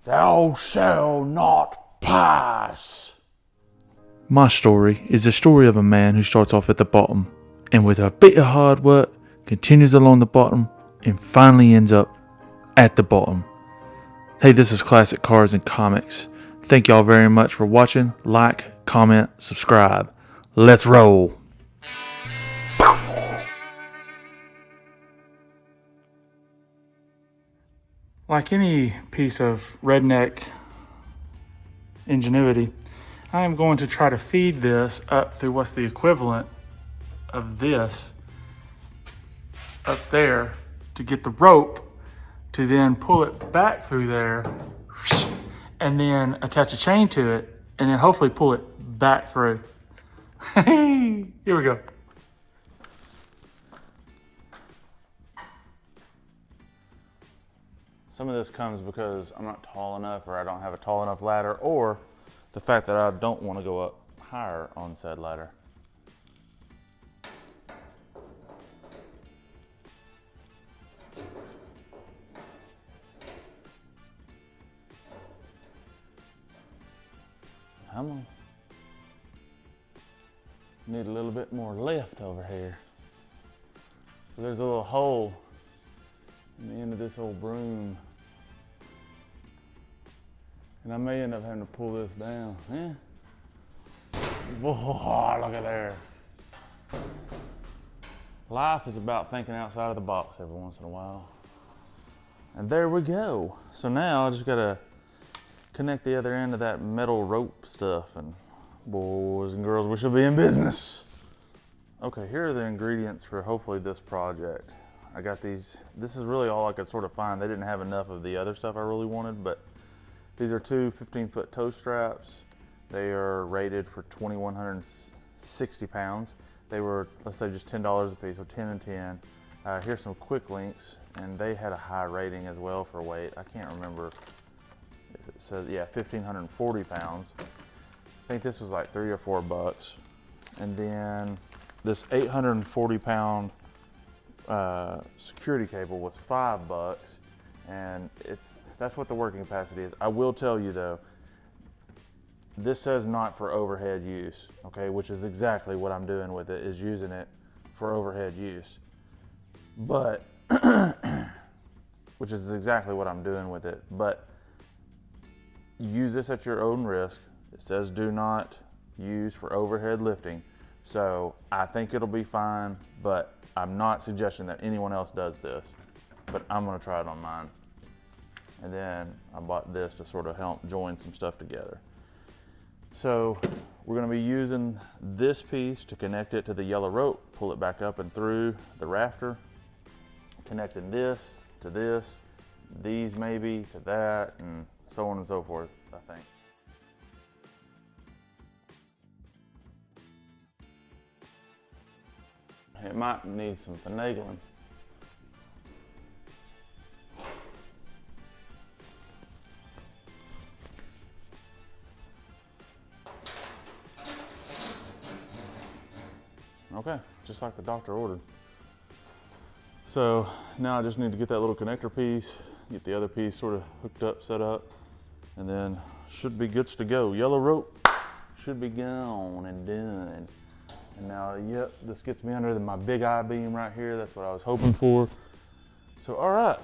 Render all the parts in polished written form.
Thou shalt not pass. My story is the story of a man who starts off at the bottom and with a bit of hard work continues along the bottom and finally ends up at the bottom. Hey, this is Classic Cars and Comics. Thank y'all very much for watching. Like, comment, subscribe. Let's roll. Like any piece of redneck ingenuity, I am going to try to feed this up through what's the equivalent of this up there to get the rope to then pull it back through there and then attach a chain to it and then hopefully pull it back through. Here we go. Some of this comes because I'm not tall enough, or I don't have a tall enough ladder, or the fact that I don't want to go up higher on said ladder. Come on. Need a little bit more lift over here. So there's a little hole in the end of this old broom. And I may end up having to pull this down. Yeah. Whoa, look at there. Life is about thinking outside of the box every once in a while. And there we go. So now I just gotta connect the other end of that metal rope stuff, and boys and girls, we should be in business. Okay, here are the ingredients for hopefully this project. I got these. This is really all I could sort of find. They didn't have enough of the other stuff I really wanted, but these are two 15-foot toe straps. They are rated for 2,160 pounds. They were, let's say, just $10 a piece, so 10 and 10. Here's some quick links, and they had a high rating as well for weight. I can't remember if it says, yeah, 1,540 pounds. I think this was like $3 or $4. And then this 840-pound security cable was $5, and that's what the working capacity is. I will tell you though, this says not for overhead use, okay, which is exactly what I'm doing with it, is using it for overhead use. But, which is exactly what I'm doing with it, but use this at your own risk. It says do not use for overhead lifting. So I think it'll be fine, but I'm not suggesting that anyone else does this, but I'm gonna try it on mine. And then I bought this to sort of help join some stuff together. So we're gonna be using this piece to connect it to the yellow rope, pull it back up and through the rafter, connecting this to this, these maybe to that, and so on and so forth, I think. It might need some finagling. Okay, just like the doctor ordered. So now I just need to get that little connector piece, get the other piece sort of hooked up, set up, and then should be good to go. Yellow rope should be gone and done. And now, yep, this gets me under my big I-beam right here. That's what I was hoping for. So, all right.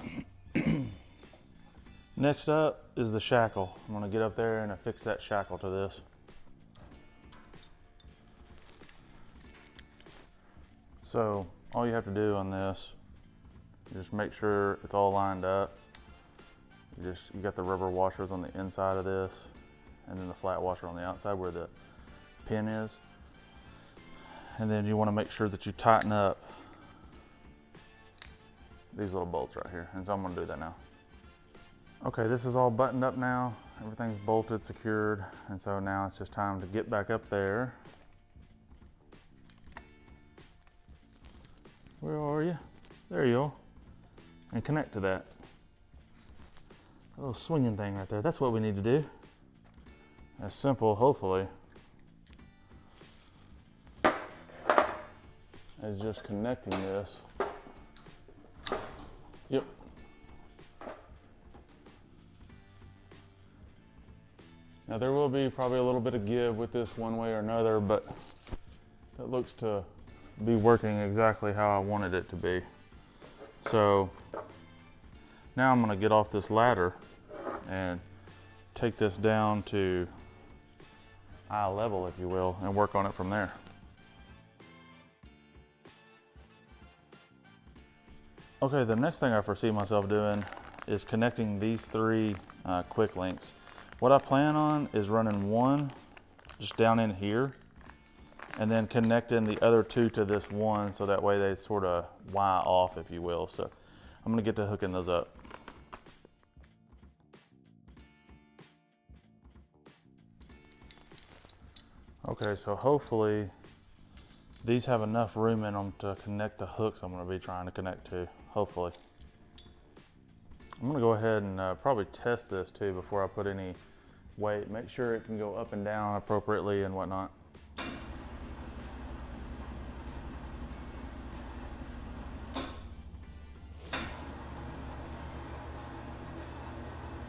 Next up is the shackle. I'm gonna get up there and affix that shackle to this. So, all you have to do on this, just make sure it's all lined up. You got the rubber washers on the inside of this, and then the flat washer on the outside where the pin is. And then you want to make sure that you tighten up these little bolts right here. And so I'm going to do that now. Okay, this is all buttoned up now. Everything's bolted, secured. And so now it's just time to get back up there. Where are you? There you are. And connect to that. A little swinging thing right there. That's what we need to do. As simple, hopefully, as just connecting this. Yep. Now there will be probably a little bit of give with this one way or another, but that looks to be working exactly how I wanted it to be. So now I'm gonna get off this ladder and take this down to eye level, if you will, and work on it from there. Okay, the next thing I foresee myself doing is connecting these three quick links. What I plan on is running one just down in here and then connecting the other two to this one so that way they sort of wire off, if you will. So I'm gonna get to hooking those up. Okay, so hopefully these have enough room in them to connect the hooks I'm gonna be trying to connect to, hopefully. I'm gonna go ahead and probably test this too before I put any weight. Make sure it can go up and down appropriately and whatnot.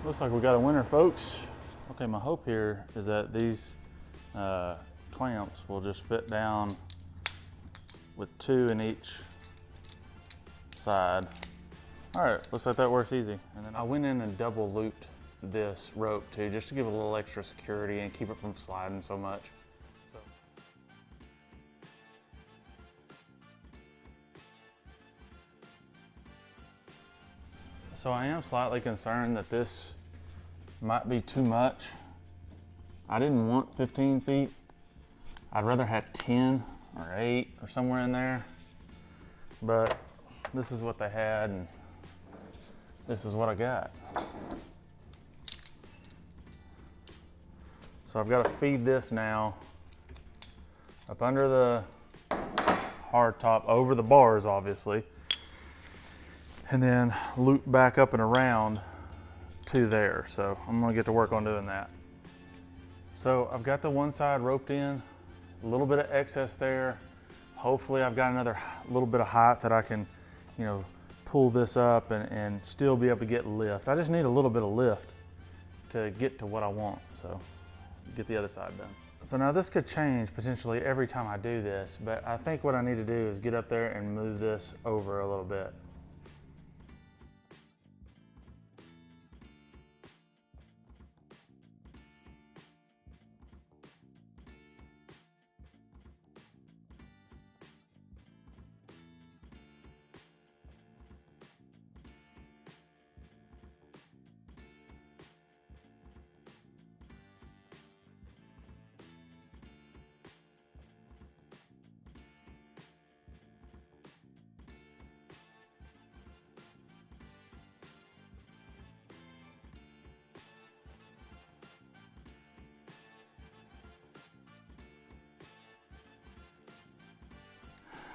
Looks like we got a winner, folks. Okay, my hope here is that these clamps will just fit down with two in each side. All right, looks like that works easy. And then I went in and double looped this rope too, just to give it a little extra security and keep it from sliding so much. So I am slightly concerned that this might be too much. I didn't want 15 feet. I'd rather have 10 or 8 or somewhere in there. But this is what they had and this is what I got. So I've got to feed this now up under the hardtop, over the bars obviously, and then loop back up and around to there. So I'm gonna get to work on doing that. So I've got the one side roped in, a little bit of excess there. Hopefully I've got another little bit of height that I can, you know, pull this up and still be able to get lift. I just need a little bit of lift to get to what I want. So get the other side done. So now this could change potentially every time I do this, but I think what I need to do is get up there and move this over a little bit.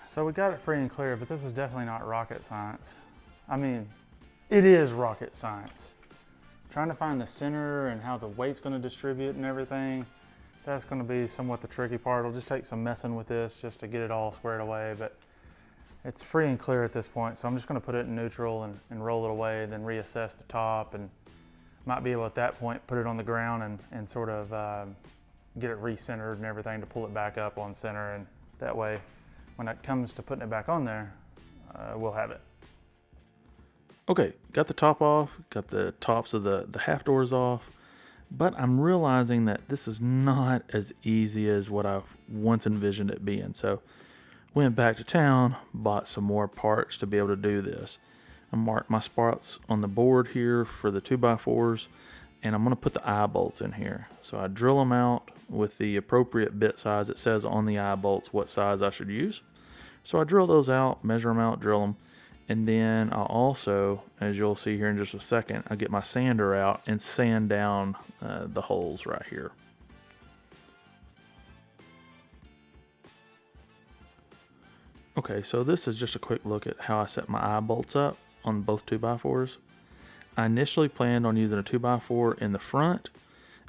So we got it free and clear, but this is definitely not rocket science. I mean, it is rocket science. Trying to find the center and how the weight's gonna distribute and everything, that's gonna be somewhat the tricky part. It'll just take some messing with this just to get it all squared away, but it's free and clear at this point. So I'm just gonna put it in neutral and roll it away, then reassess the top, and might be able at that point put it on the ground and sort of get it re-centered and everything to pull it back up on center, and that way when it comes to putting it back on there, we'll have it. Okay, got the top off, got the tops of the half doors off, but I'm realizing that this is not as easy as what I've once envisioned it being. So went back to town, bought some more parts to be able to do this. I marked my spots on the board here for the 2x4s, and I'm gonna put the eye bolts in here. So I drill them out with the appropriate bit size. It says on the eye bolts what size I should use. So I drill those out, measure them out, drill them, and then I'll also, as you'll see here in just a second, I get my sander out and sand down the holes right here. Okay, so this is just a quick look at how I set my eye bolts up on both 2x4s. I initially planned on using a 2x4 in the front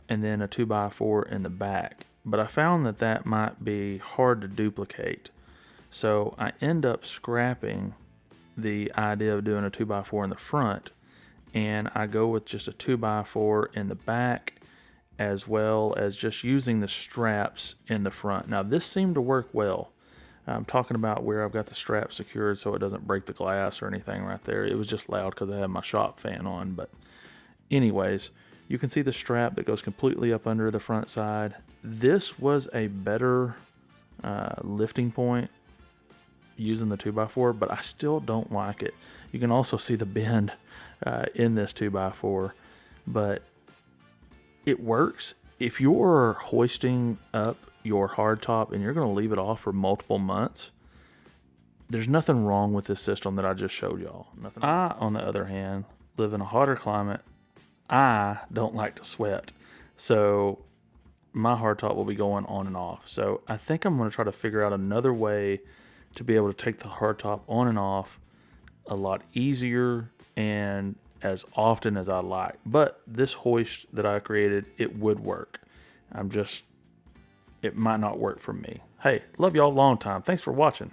and then a 2x4 in the back, but I found that that might be hard to duplicate. So I end up scrapping the idea of doing a 2x4 in the front, and I go with just a 2x4 in the back as well as just using the straps in the front. Now this seemed to work well. I'm talking about where I've got the strap secured so it doesn't break the glass or anything right there. It was just loud because I had my shop fan on. But anyways, you can see the strap that goes completely up under the front side. This was a better lifting point using the 2x4, but I still don't like it. You can also see the bend in this 2x4, but it works. If you're hoisting up your hardtop and you're going to leave it off for multiple months, there's nothing wrong with this system that I just showed y'all. Nothing. I, on the other hand, live in a hotter climate. I don't like to sweat, so my hardtop will be going on and off. So I think I'm going to try to figure out another way to be able to take the hardtop on and off a lot easier and as often as I like. But this hoist that I created, it would work. It might not work for me. Hey, love y'all long time. Thanks for watching.